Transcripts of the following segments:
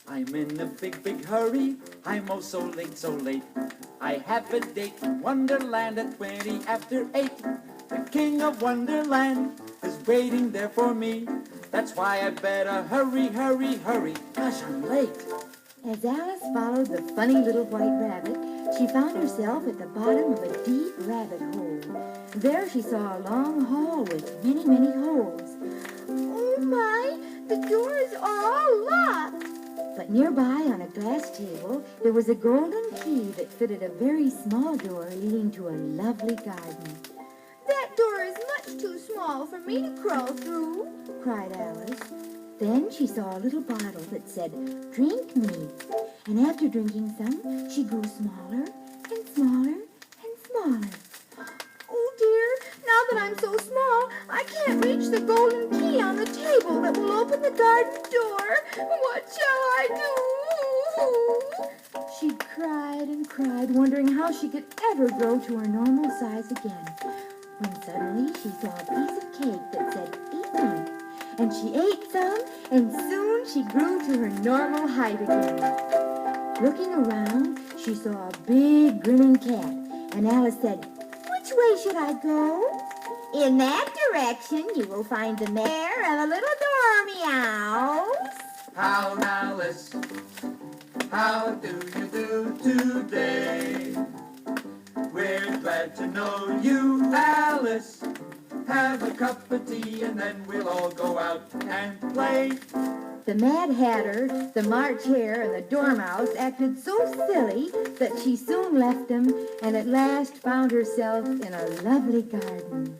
I'm in a big, big hurry. I'm oh so late, so late. I have a date in Wonderland at 20 after 8. The king of Wonderland is waiting there for me. That's why I better hurry, hurry, hurry. Gosh, I'm late. As Alice followed the funny little white rabbit, she found herself at the bottom of a deep rabbit hole. There she saw a long hall with many, many holes. Oh my, the doors are all locked. But nearby on a glass table, there was a golden key that fitted a very small door leading to a lovely garden. That door is much too small for me to crawl through, cried Alice. Then she saw a little bottle that said, "Drink me." And after drinking some, she grew smaller and smaller and smaller. Oh dear, now that I'm so small, I can't reach the golden key on the table that will open the garden door. What shall I do? She cried and cried, wondering how she could ever grow to her normal size again, when suddenly she saw a piece of cake that said, "Eat me." And she ate some, and soon she grew to her normal height again. Looking around, she saw a big grinning cat, and Alice said, "Which way should I go?" In that direction, you will find the mayor and a little dormeows. How, Alice? How do you do today? We're glad to know you, Alice. Have a cup of tea and then we'll all go out and play. The Mad Hatter, the March Hare, and the Dormouse acted so silly that she soon left them and at last found herself in a lovely garden.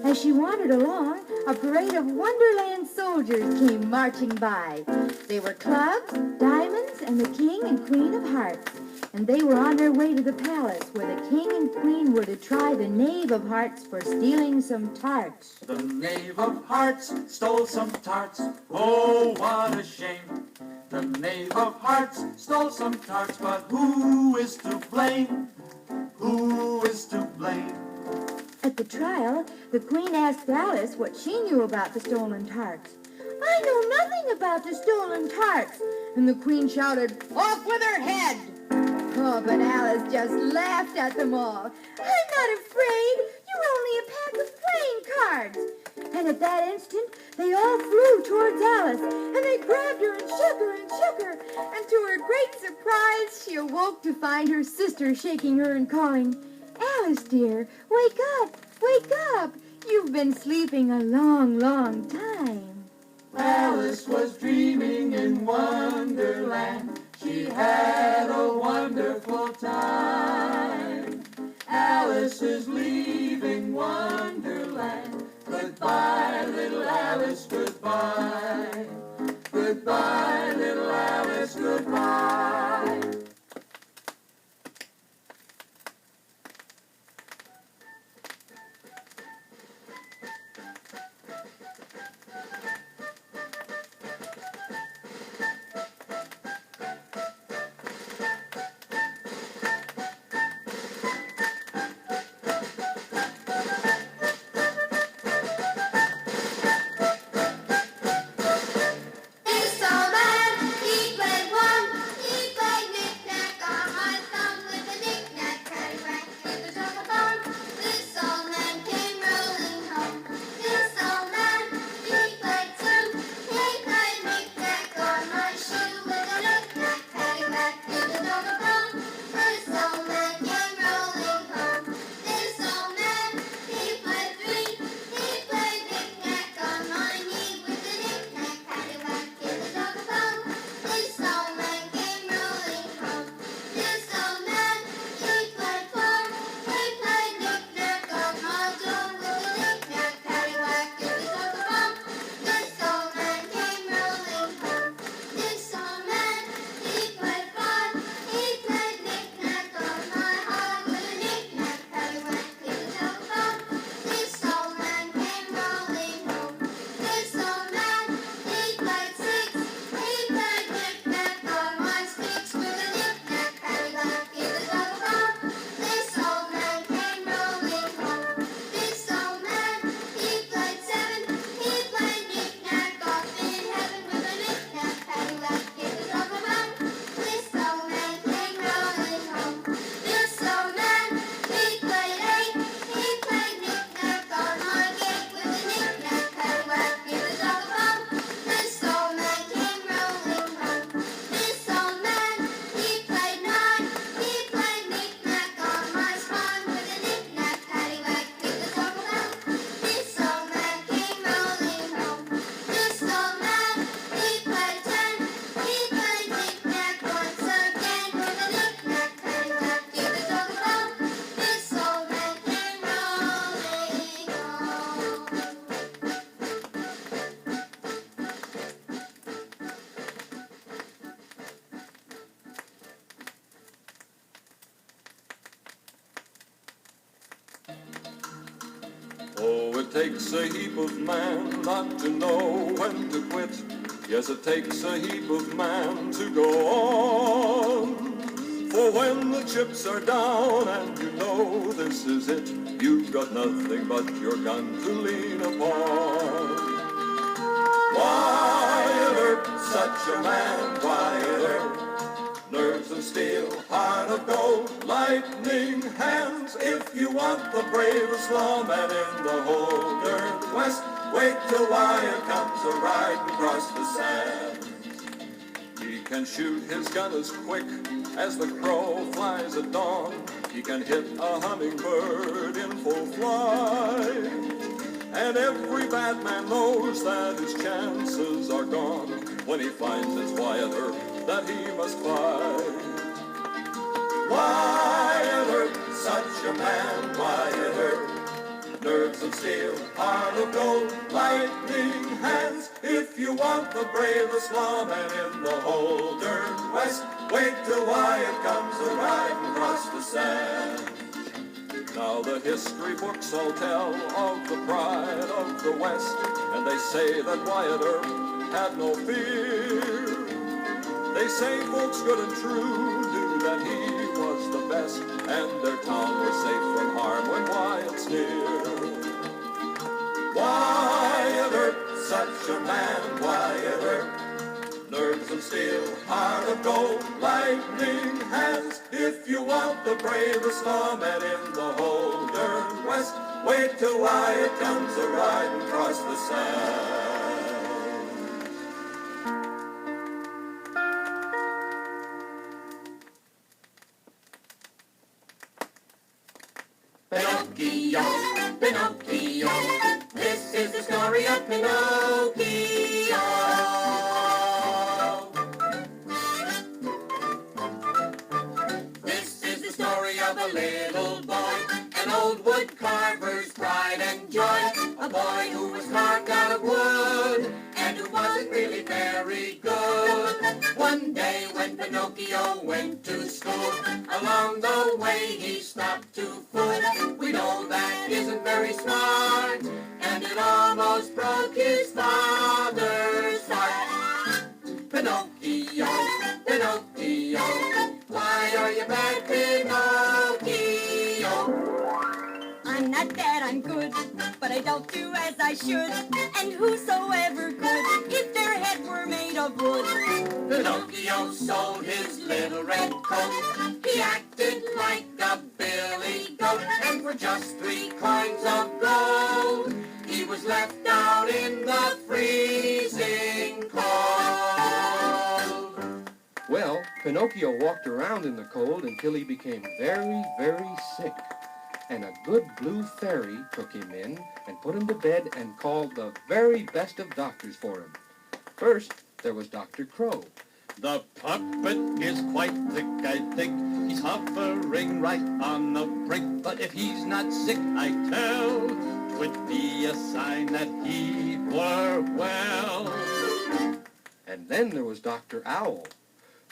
As she wandered along, a parade of Wonderland soldiers came marching by. They were clubs, diamonds, and the King and Queen of Hearts. And they were on their way to the palace where the king and queen were to try the Knave of Hearts for stealing some tarts. The Knave of Hearts stole some tarts. Oh, what a shame. The Knave of Hearts stole some tarts, but who is to blame? Who is to blame? At the trial, the queen asked Alice what she knew about the stolen tarts. I know nothing about the stolen tarts. And the queen shouted, "Off with her head!" Oh, but Alice just laughed at them all. "I'm not afraid. You're only a pack of playing cards." And at that instant, they all flew towards Alice, and they grabbed her and shook her and shook her. And to her great surprise, she awoke to find her sister shaking her and calling, "Alice, dear, wake up, wake up. You've been sleeping a long, long time." Alice was dreaming in Wonderland. She had a wonderful time. Alice is leaving Wonderland. Goodbye, little Alice, goodbye. Goodbye, little Alice, goodbye. Thanks so much. takes a heap of man not to know when to quit. Yes, it takes a heap of man to go on. For when the chips are down and you know this is it, you've got nothing but your gun to lean upon. Wyatt Earp, such a man, Wyatt Earp. Nerves of steel, heart of gold, lightning hands. If you want the bravest lawman in the whole darn West, wait till Wyatt comes a-riding across the sands. He can shoot his gun as quick as the crow flies at dawn. He can hit a hummingbird in full flight. And every bad man knows that his chances are gone when he finds it's Wyatt Earp that he must fight. Wyatt Earp, such a man, Wyatt Earp. Nerves of steel, heart of gold, lightning hands. If you want the bravest lawman in the whole darn West, wait till Wyatt comes a-riding across the sands. Now the history books all tell of the pride of the West, and they say that Wyatt Earp had no fear. They say folks good and true knew that he was the best, and their town was safe from harm when Wyatt's near. Wyatt Earp, such a man, Wyatt Earp. Nerves of steel, heart of gold, lightning hands. If you want the bravest lawman in the whole darn West, wait till Wyatt comes a-riding across the sand. Pinocchio, Pinocchio, this is the story of Pinocchio. This is the story of a little boy, an old wood carver's pride and joy. A boy who was carved out of wood, and who wasn't really very good. One day when Pinocchio went to school, along the way he stopped to fool. We know that isn't very smart, and it almost broke his father's heart. Pinocchio, Pinocchio, why are you bad, Pinocchio? I'm not bad, I'm good, but I don't do as I should. And whosoever could, if their head were made of wood. Pinocchio sold his little red coat. He acted like a billy goat, and for just 3 coins of gold, he was left out in the freezing cold. Well, Pinocchio walked around in the cold until he became very, very sick. And a good blue fairy took him in and put him to bed and called the very best of doctors for him. First, there was Dr. Crow. The puppet is quite thick, I think. He's hovering right on the brink. But if he's not sick, I tell, 'twould be a sign that he were well. And then there was Dr. Owl.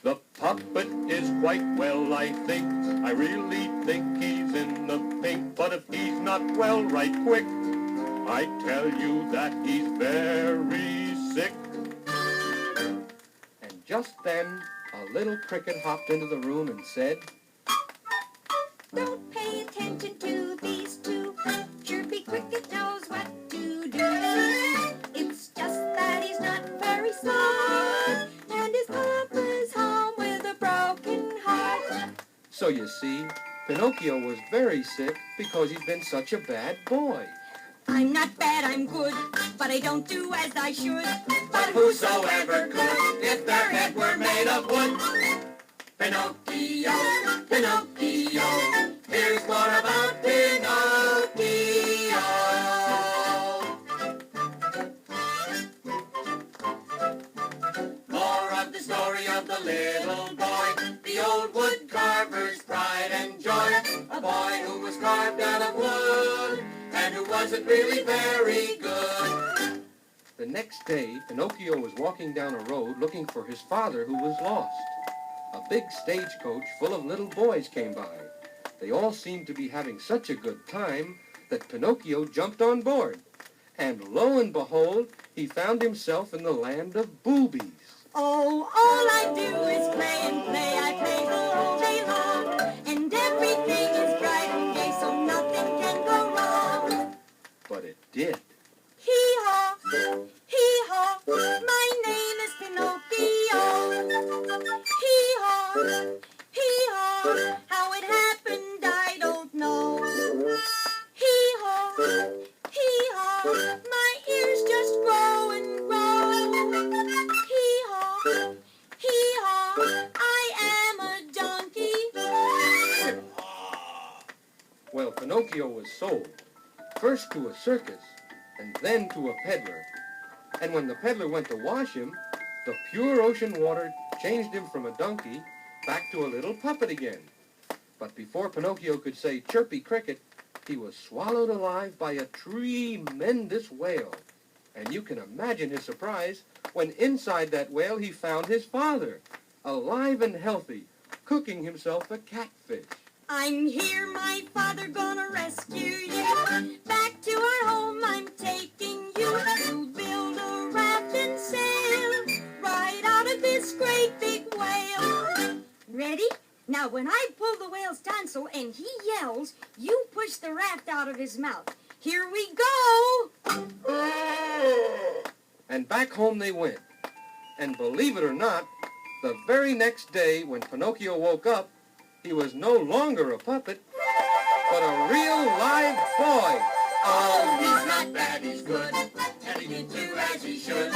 The puppet is quite well, I think. I really think he's in the pink. But if he's not well right quick, I tell you that he's very sick. And just then, a little cricket hopped into the room and said, Don't pay attention to these two. Chirpy Cricket knows what to do. It's just that he's not very smart, and his papa's home with a broken heart. So you see, Pinocchio was very sick because he'd been such a bad boy. I'm not bad, I'm good, but I don't do as I should. But whosoever could, if their head were made of wood. Pinocchio, Pinocchio, here's more about Pinocchio. More of the story of the little boy, the old wood carver's pride and joy. A boy who was carved out of wood, and who wasn't really very good. The next day, Pinocchio was walking down a road looking for his father who was lost. A big stagecoach full of little boys came by. They all seemed to be having such a good time that Pinocchio jumped on board. And lo and behold, he found himself in the land of boobies. Oh, all I do is play and play. I play all day long. And everything is bright and gay, so nothing can go wrong. But it did. Hee-haw, hee-haw, my name is Pinocchio. Hee-haw, hee-haw, how it happened I don't know. Hee-haw, hee-haw, my ears just grow and grow. Hee-haw, hee-haw, I am a donkey. Well, Pinocchio was sold, first to a circus, and then to a peddler. And when the peddler went to wash him, the pure ocean water changed him from a donkey back to a little puppet again. But before Pinocchio could say chirpy cricket, he was swallowed alive by a tremendous whale. And you can imagine his surprise when inside that whale he found his father, alive and healthy, cooking himself a catfish. I'm here, my father, gonna rescue you. Back to our home I'm taking you. To build a raft and sail right out of this great big whale. Ready? Now when I pull the whale's tonsil and he yells, you push the raft out of his mouth. Here we go! And back home they went. And believe it or not, the very next day when Pinocchio woke up, he was no longer a puppet, but a real live boy. Oh, he's not bad, he's good, and he did do as he should.